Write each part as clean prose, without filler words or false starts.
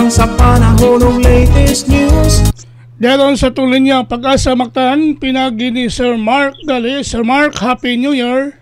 lamang sa panahon ng latest news. Daron sa tuloy niya Pag-asa Mactan, pinagi ni Sir Mark Gali. Sir Mark, Happy New Year!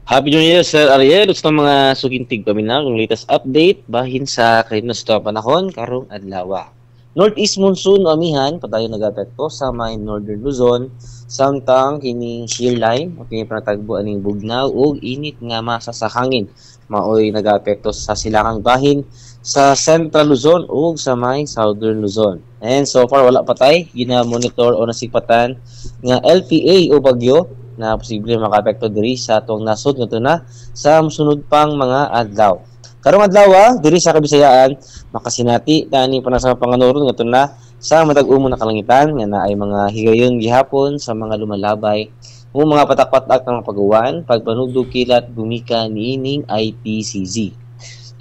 Happy New Year, Sir Ariel. Gusto mga sukintig paminaw ng latest update bahin sa kainos ito panahon karong adlaw. Northeast monsoon amihan padayon nagapekto sa may Northern Luzon samtang kining shear line o kini panatagbo aning bugnaw ug init nga masa sa hangin maoy nagapekto sa silangang bahin sa Central Luzon ug sa may Southern Luzon. And so far wala patay gina-monitor o nasipatan nga LPA o bagyo na posible makapekto diri sa atong nasod ngadto na sa mosunod pang mga adlaw. Karong adlaw diri sa Kabisayaan makasinati tani panasa panganuron ngadto na sa matag umo na kalangitan nga naay mga higayon gihapon sa mga lumalabay o mga patak-patak ng pagawan pagpanugdog kilat gumika niining IPCZ.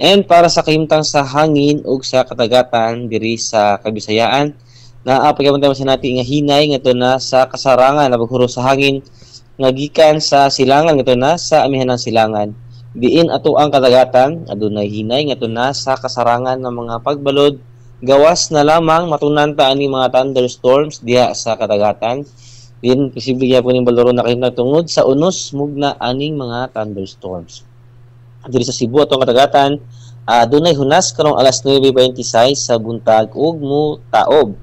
And para sa kahimtang sa hangin ug sa katagatan diri sa Kabisayaan naapagaman sa nati nga hinay ngadto na sa kasarangan na paghuro sa hangin nga gikan sa silangan ngadto na sa amihan ng silangan. Diin ato ang kadagatan adunay hinay ngadto na sa kasarangan ng mga pagbalod gawas na lamang matunan ta ani mga thunderstorms diha sa kadagatan. Din posible gyapon ning baloro na kahimtang tungod sa unos mugna aning mga thunderstorms. Diri sa Cebu atong kadagatan adunay hunas karong alas 9:26 sa buntag ug mutaob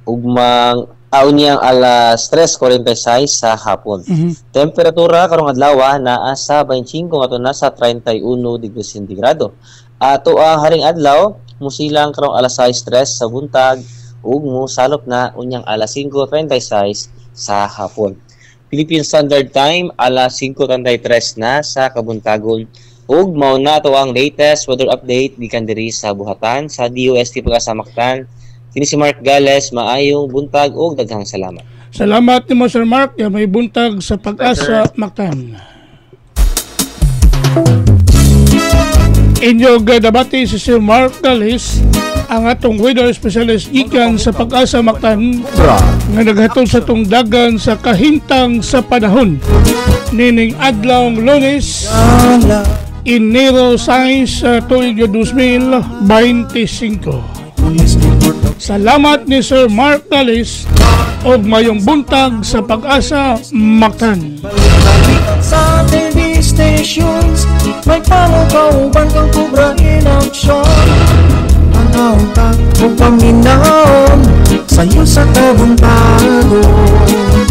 ugmang niyang alas 3:46 sa hapon. Temperatura karong adlaw naa sa 25 ngadto na sa 31 degrees sentigrado. Ato haring adlaw musilang karong alas 6:03 sa buntag ug mosalop na unyang alas 5:36 sa hapon. Philippine Standard Time alas 5:33 na sa kabuntagon ug mao na to ang latest weather update gikan diri sa buhatan sa DOST Pag-asa Mactan. Kini si Mark Gales, maayong buntag ug daghang salamat. Salamat nimo Sir Mark, ya may buntag sa Pag-asa Mactan. Inyo gadabati si Sir Mark Gales, ang atong weather specialist gikan sa Pag-asa Mactan nga naghatod sa tong dagan sa kahintang sa panahon nining adlawng Lunes, Enero 6, tuig 2025. Salamat ni Sir Mark Gales o mayong buntag sa Pag-asa Mactan. Sa TV stations may palagauban kang kubra in action. Panautag o paminaon sa'yo sa kabuntagon.